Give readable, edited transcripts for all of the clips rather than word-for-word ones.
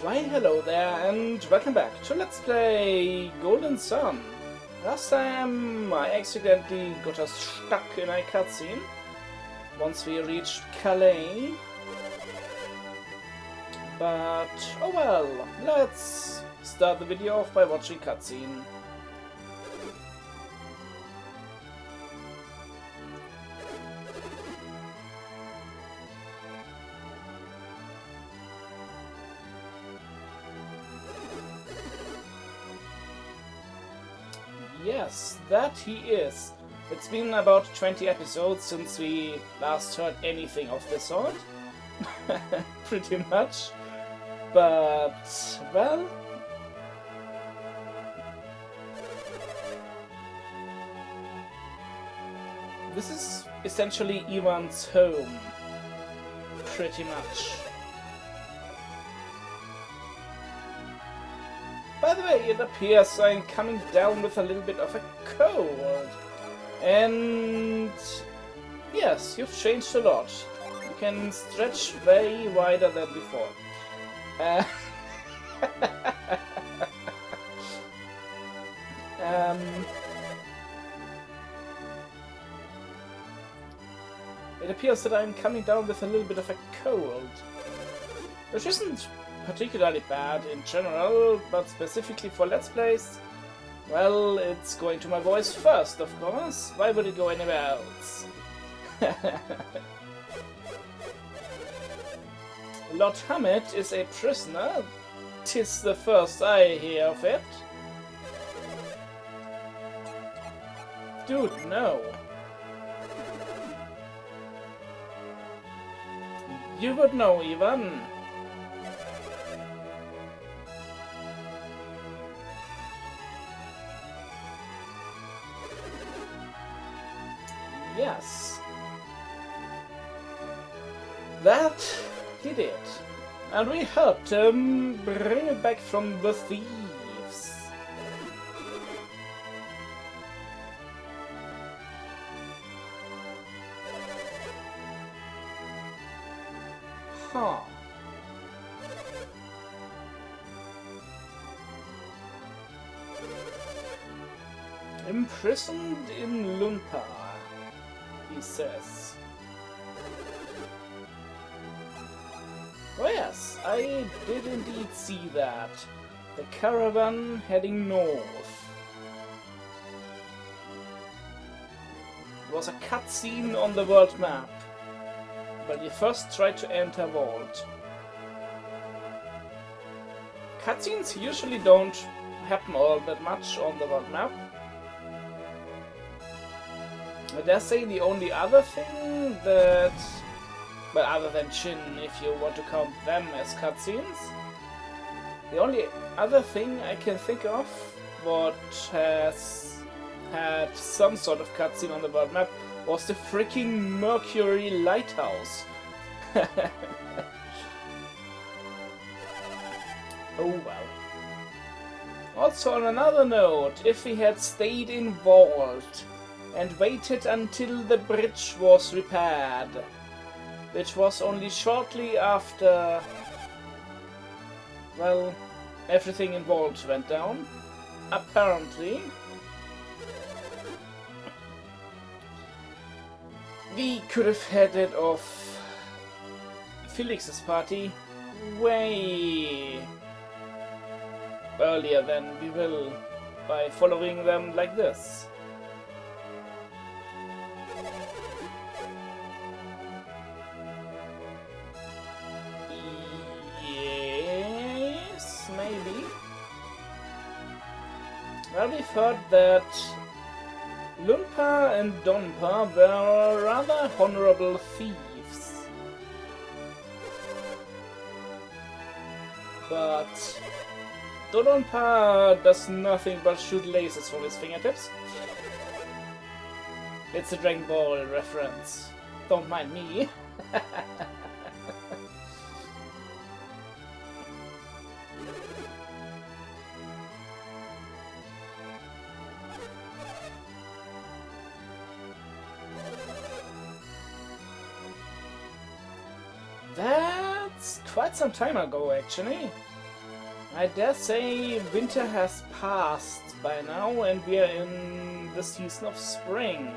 Why hello there and welcome back to Let's Play Golden Sun. Last time I accidentally got us stuck in a cutscene once we reached Calais. But oh well, let's start the video off by watching cutscene. Yes, that he is. It's been about 20 episodes since we last heard anything of the sort. Pretty much. But, well... this is essentially Ivan's home. Pretty much. By the way, it appears I'm coming down with a little bit of a cold. And yes, you've changed a lot. You can stretch way wider than before. It appears that I'm coming down with a little bit of a cold, which isn't particularly bad in general, but specifically for Let's Plays, well, it's going to my voice first, of course. Why would it go anywhere else? Lord Hammet is a prisoner. 'Tis the first I hear of it. Dude, no. You would know, Ivan. Yes. That he did. And we helped him bring it back from the thieves. Huh. Imprisoned in Lumpa, he says. Oh yes, I did indeed see that. The caravan heading north. It was a cutscene on the world map, but you first tried to enter Vault. Cutscenes usually don't happen all that much on the world map. I dare say the only other thing that, well, other than Chin, if you want to count them as cutscenes, the only other thing I can think of what has had some sort of cutscene on the world map was the freaking Mercury Lighthouse. Oh well. Also on another note, if we had stayed in Vault and waited until the bridge was repaired, which was only shortly after, well, everything in Vault went down, apparently, we could have headed off Felix's party way earlier than we will by following them like this. Maybe. Well, we've heard that Lumpa and Donpa were rather honorable thieves. But Donpa does nothing but shoot lasers from his fingertips. It's a Dragon Ball reference. Don't mind me. That's quite some time ago, actually. I dare say winter has passed by now and we are in the season of spring.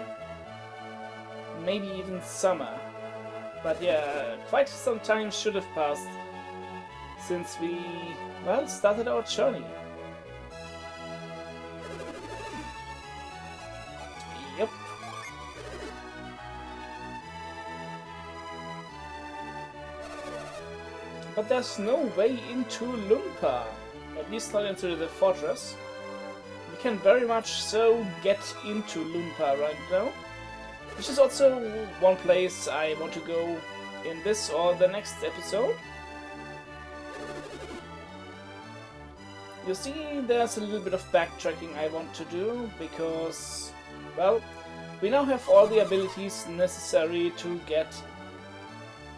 Maybe even summer. But yeah, quite some time should have passed since we, well, started our journey. Yep. But there's no way into Lumpa, at least not into the fortress. We can very much so get into Lumpa right now, which is also one place I want to go in this or the next episode. You see, there's a little bit of backtracking I want to do, because, well, we now have all the abilities necessary to get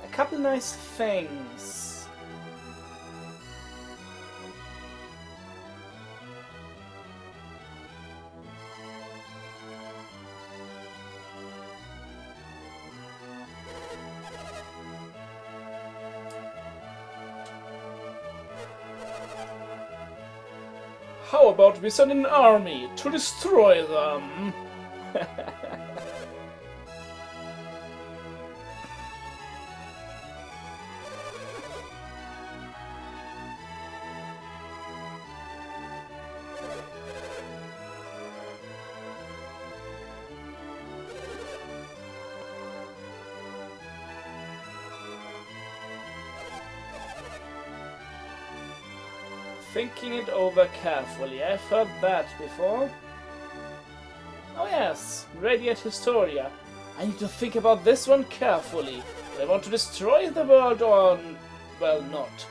a couple nice things. How about we send an army to destroy them? Thinking it over carefully. I've heard that before. Oh yes, Radiant Historia. I need to think about this one carefully. Do I want to destroy the world or, well, not?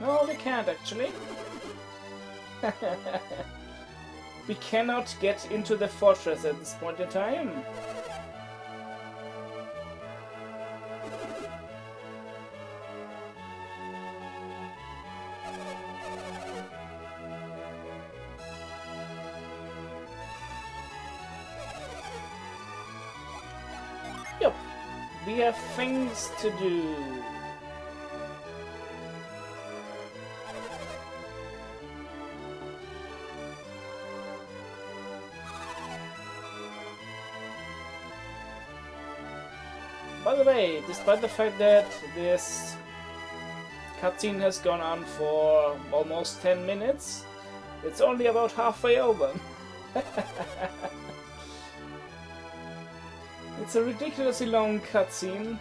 No, we can't actually. We cannot get into the fortress at this point in time. Yup, we have things to do. By the way, despite the fact that this cutscene has gone on for almost 10 minutes, it's only about halfway over. It's a ridiculously long cutscene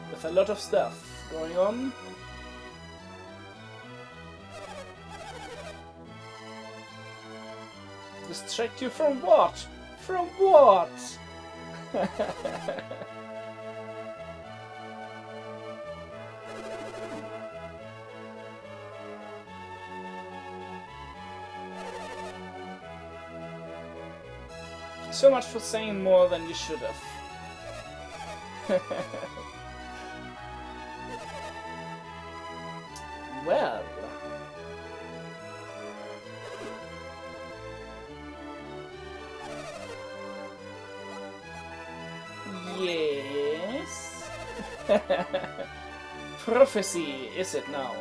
with a lot of stuff going on. Distract you from what? From what? So much for saying more than you should have. Well. Yes. Prophecy, is it now?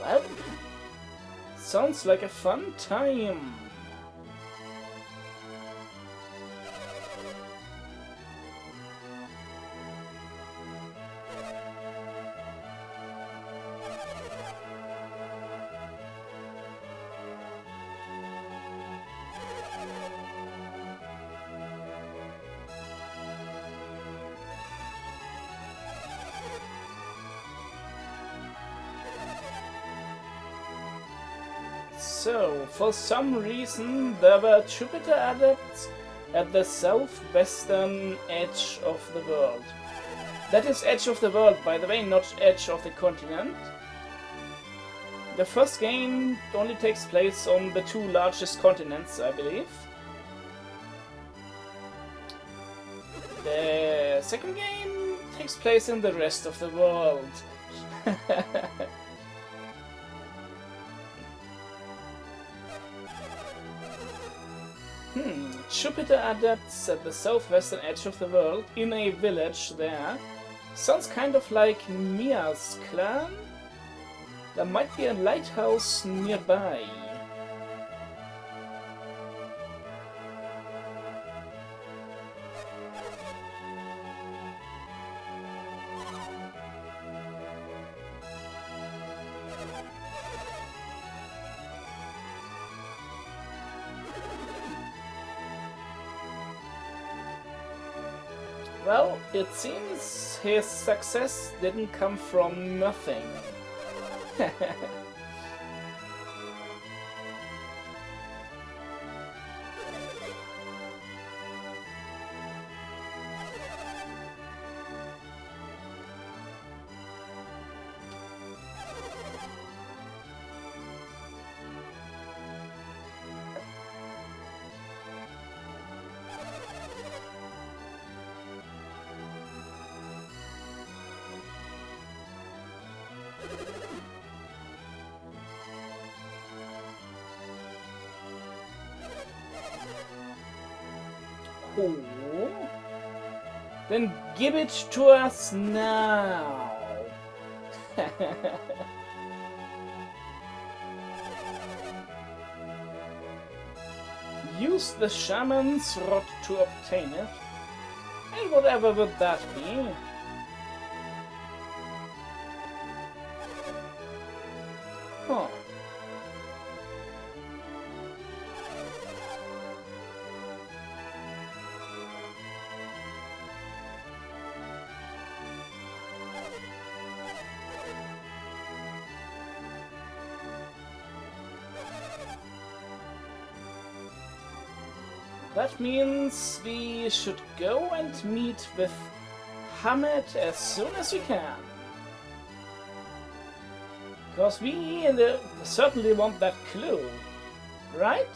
Well, sounds like a fun time. So, for some reason, there were Jupiter adepts at the southwestern edge of the world. That is Edge of the World, by the way, not Edge of the Continent. The first game only takes place on the two largest continents, I believe. The second game takes place in the rest of the world. Jupiter adapts at the southwestern edge of the world in a village there. Sounds kind of like Mia's clan. There might be a lighthouse nearby. Well, it seems his success didn't come from nothing. Oh. Then give it to us now. Use the shaman's rod to obtain it. And whatever would that be? Huh. That means we should go and meet with Hammet as soon as we can. Because we certainly want that clue, right?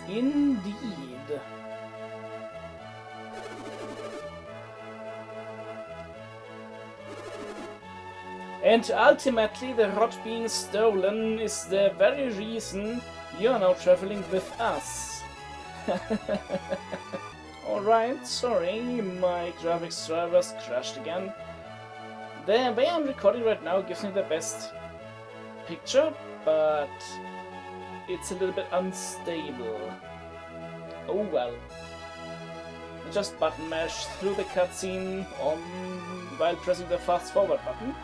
Indeed. And ultimately, the rod being stolen is the very reason you're now traveling with us. Alright, sorry, my graphics drivers crashed again. The way I'm recording right now gives me the best picture, but it's a little bit unstable. Oh well. I just button mash through the cutscene while pressing the fast forward button.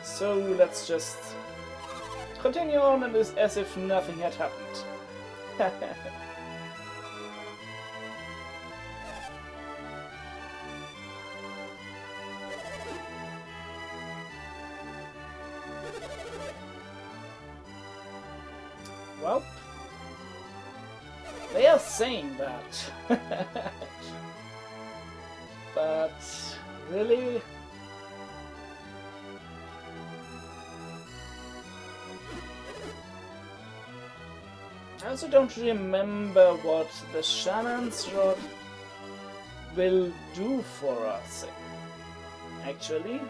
So let's just continue on as if nothing had happened. Well, they are saying that. But really? I also don't remember what the shaman's rod will do for us, actually.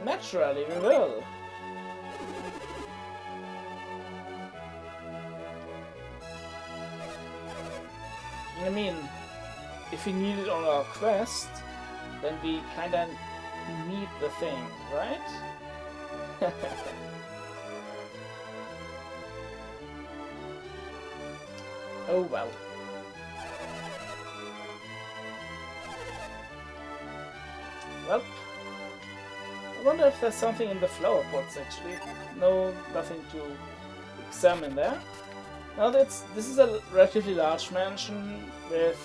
Naturally, we will. I mean, if we need it on our quest, then we kinda need the thing, right? Oh well. Well, I wonder if there's something in the flower pots actually. No, nothing to examine there. Now this is a relatively large mansion with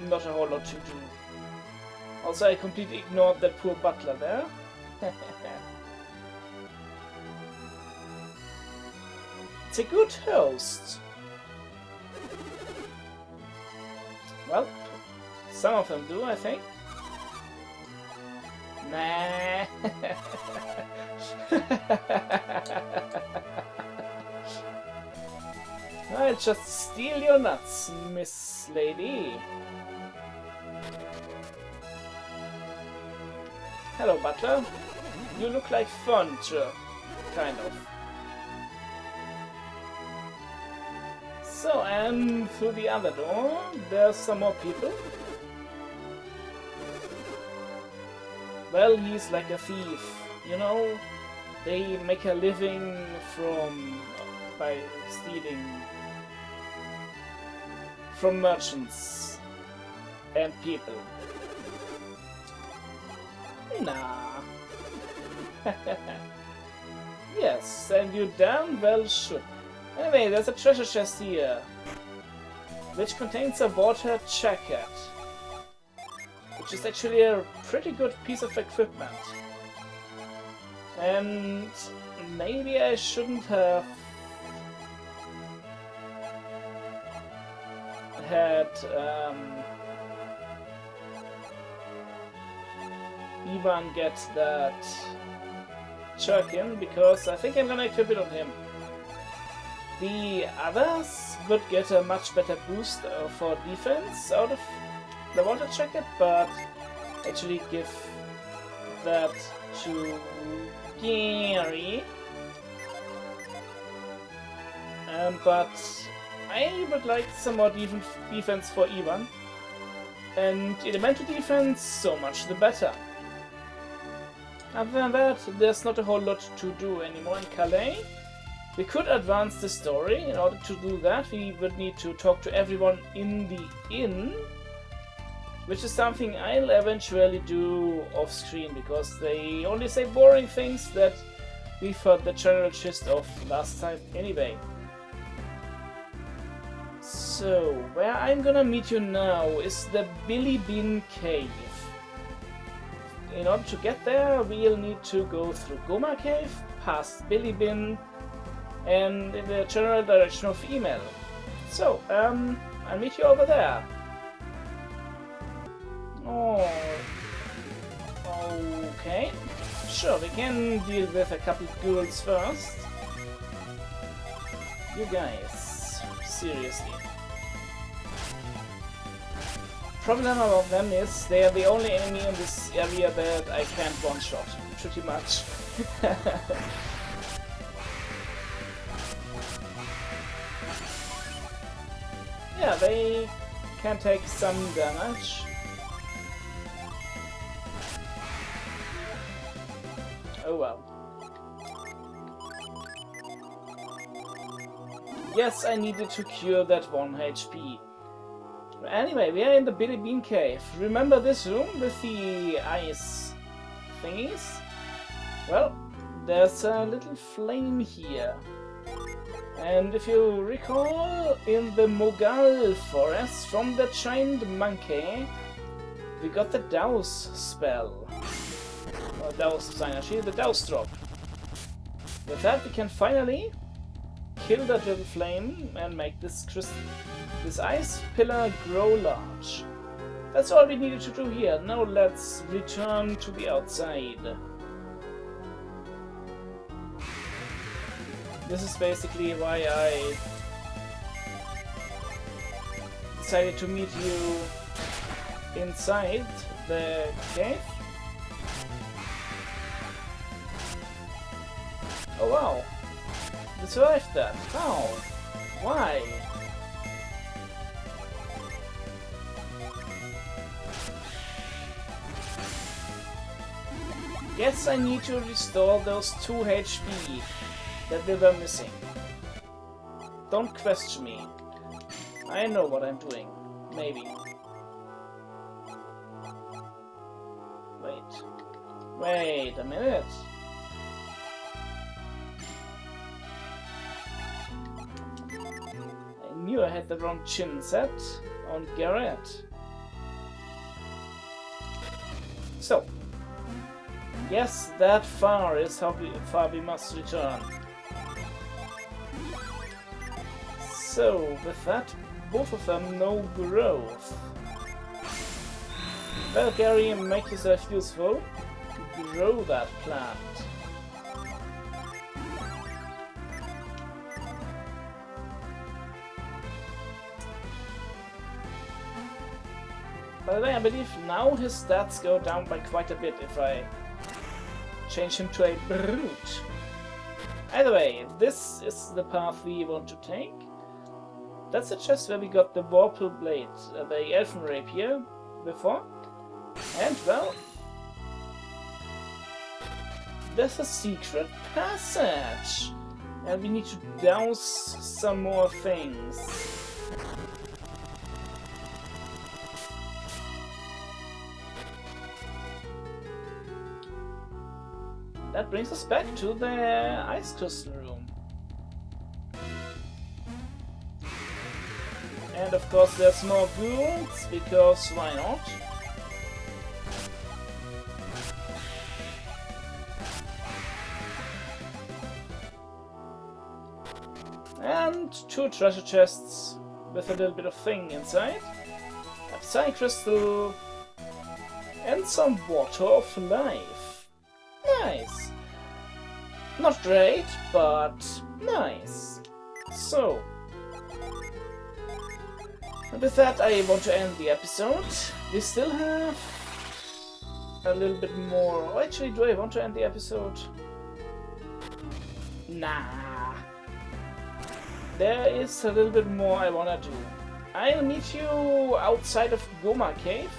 not a whole lot to do. Also, I completely ignored that poor butler there. It's a good host. Well, some of them do, I think. Nah. I'll just steal your nuts, Miss Lady. Hello, butler. You look like furniture, kind of. So, and through the other door, there's some more people. Well, he's like a thief, you know? They make a living by stealing from merchants and people. Nah. Yes, and you damn well should. Anyway, there's a treasure chest here, which contains a water jacket, which is actually a pretty good piece of equipment. And maybe I shouldn't have had Ivan get that jerkin, because I think I'm gonna equip it on him. The others would get a much better boost for defense out of the water jacket, but actually give that to Gary. But I would like some more defense for Ivan. And elemental defense, so much the better. Other than that, there's not a whole lot to do anymore in Calais. We could advance the story. In order to do that, we would need to talk to everyone in the inn, which is something I'll eventually do off-screen, because they only say boring things that we've heard the general gist of last time anyway. So, where I'm gonna meet you now is the Billy Bean Cave. In order to get there, we'll need to go through Goma Cave, past Billy Bean, and in the general direction of email. So, I'll meet you over there. Oh, okay. Sure, we can deal with a couple of ghouls first. You guys, seriously. Problem about them is they are the only enemy in this area that I can't one-shot, pretty much. Yeah, they can take some damage. Oh well. Yes, I needed to cure that 1 HP. Anyway, we are in the Billy Bean Cave. Remember this room with the ice thingies? Well, there's a little flame here. And if you recall, in the Mogal forest from the giant monkey, we got the Douse spell. Or Douse sign, actually, the Douse drop. With that, we can finally kill that little flame and make this ice pillar grow large. That's all we needed to do here. Now let's return to the outside. This is basically why I decided to meet you inside the cave. Oh wow! You survived that. How? Why? Guess I need to restore those 2 HP that we were missing. Don't question me. I know what I'm doing. Maybe. Wait a minute. I knew I had the wrong chin set on Garrett. So, yes, that far is how far we must return. So, with that, both of them know growth. Well, Gary, make yourself useful. Grow that plant. By the way, I believe now his stats go down by quite a bit if I change him to a brute. Either way, this is the path we want to take. That's the chest where we got the Vorpal Blade, the Elfen Rapier, before. And, well, there's a secret passage. And we need to douse some more things. That brings us back to the Ice Crystal Room. And of course there's more ghouls, because why not? And 2 treasure chests with a little bit of thing inside. A Psy Crystal and some Water of Life. Nice. Not great, but nice. So, with that I want to end the episode. We still have a little bit more. Oh, actually, do I want to end the episode? Nah. There is a little bit more I wanna do. I'll meet you outside of Goma Cave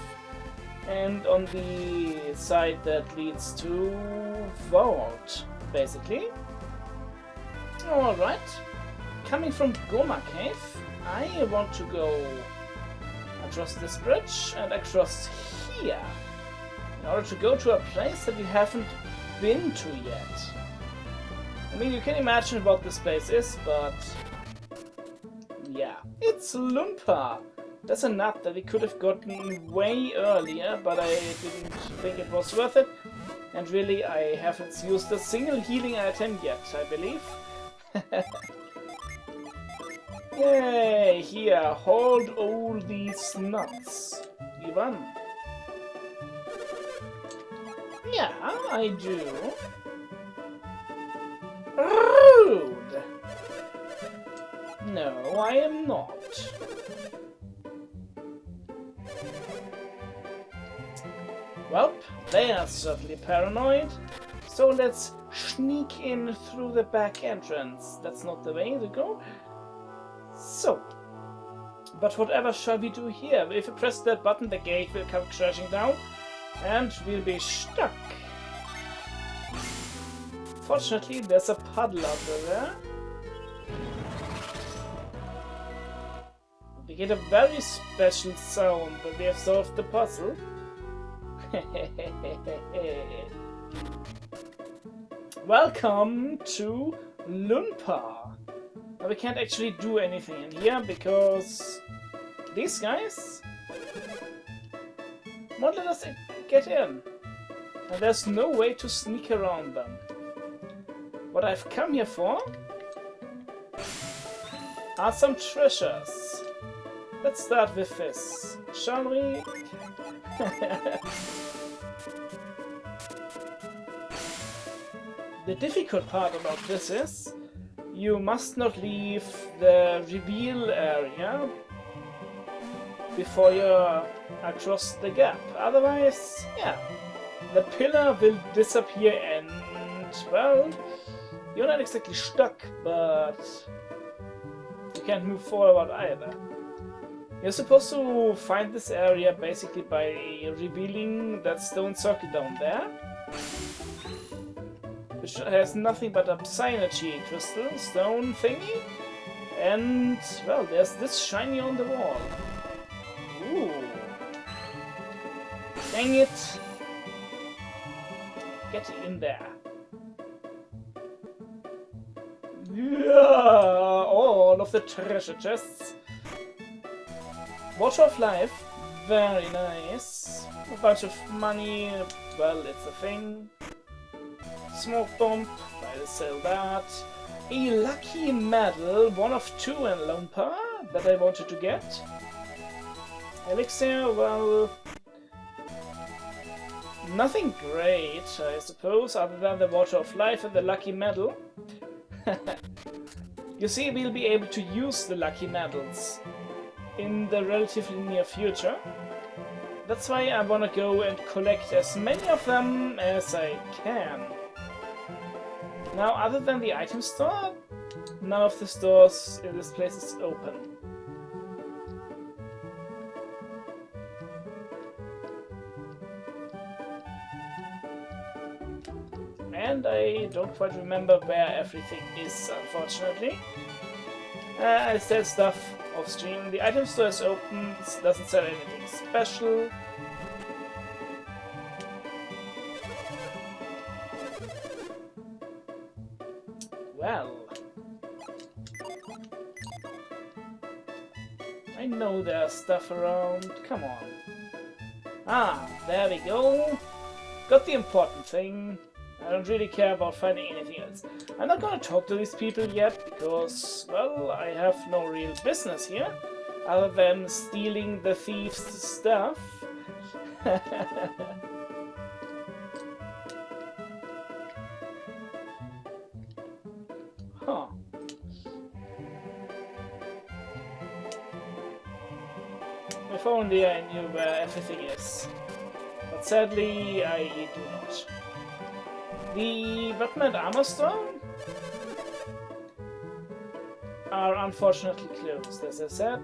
and on the side that leads to Vault, basically. Alright. Coming from Goma Cave, I want to go across this bridge and across here in order to go to a place that we haven't been to yet. I mean, you can imagine what this place is, but yeah, it's Lumpa. That's a nut that we could have gotten way earlier, but I didn't think it was worth it. And really, I haven't used a single healing item yet, I believe. Yay, here, hold all these nuts. You won. Yeah, I do. Rude! No, I am not. Well, they are certainly paranoid, so let's sneak in through the back entrance. That's not the way to go. So, but whatever shall we do here? If we press that button, the gate will come crashing down, and we'll be stuck. Fortunately, there's a puddle under there. We get a very special sound when we have solved the puzzle. Welcome to Lumpa. Now we can't actually do anything in here because these guys won't let us get in. And there's no way to sneak around them. What I've come here for are some treasures. Let's start with this, shall we? The difficult part about this is you must not leave the reveal area before you're across the gap. Otherwise, yeah, the pillar will disappear and, well, you're not exactly stuck, but you can't move forward either. You're supposed to find this area basically by revealing that stone circle down there, which has nothing but a Psynergy crystal stone thingy, and, well, there's this shiny on the wall. Ooh. Dang it! Get in there. Yeah, all of the treasure chests. Water of Life, very nice. A bunch of money, well, it's a thing. Smoke bomb, try to sell that. A lucky medal, 1 of 2 in Lumpa, that I wanted to get. Elixir, well... nothing great, I suppose, other than the Water of Life and the lucky medal. You see, we'll be able to use the lucky medals in the relatively near future. That's why I want to go and collect as many of them as I can. Now, other than the item store, none of the stores in this place is open. And I don't quite remember where everything is, unfortunately. I sell stuff off stream. The item store is open, it doesn't sell anything special. Well, I know there's stuff around. Come on. Ah, there we go. Got the important thing. I don't really care about finding anything else. I'm not gonna talk to these people yet because, well, I have no real business here other than stealing the thieves' stuff. Huh. If only I knew where everything is. But sadly, I do not. The weapon and armor store are unfortunately closed, as I said.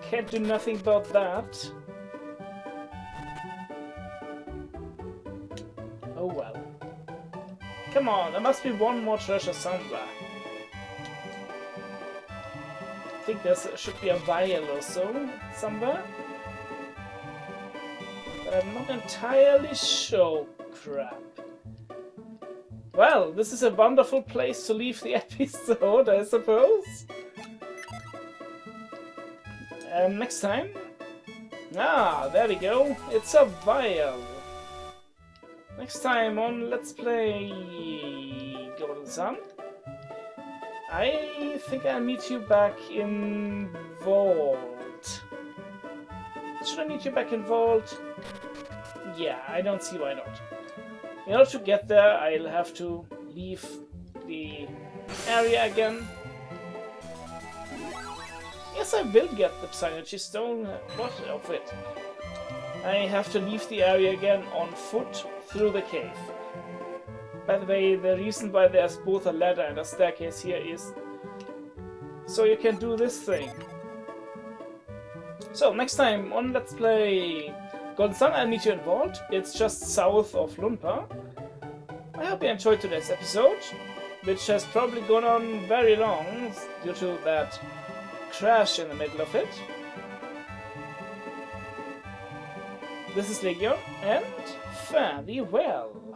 Can't do nothing about that. Oh well. Come on, there must be one more treasure somewhere. I think there should be a vial or so somewhere. But I'm not entirely sure. Crap. Well, this is a wonderful place to leave the episode, I suppose. Next time. Ah, there we go. It's a vial. Next time on Let's Play Golden Sun, I think I'll meet you back in Vault. Should I meet you back in Vault? Yeah, I don't see why not. In order to get there, I'll have to leave the area again. Yes, I will get the Psynergy Stone. What of it? I have to leave the area again on foot through the cave. By the way, the reason why there's both a ladder and a staircase here is so you can do this thing. So, next time on Let's Play Golden Sun, I'll meet you in Vault. It's just south of Lumpa. I hope you enjoyed today's episode, which has probably gone on very long due to that crash in the middle of it. This is Legion, and fare thee well.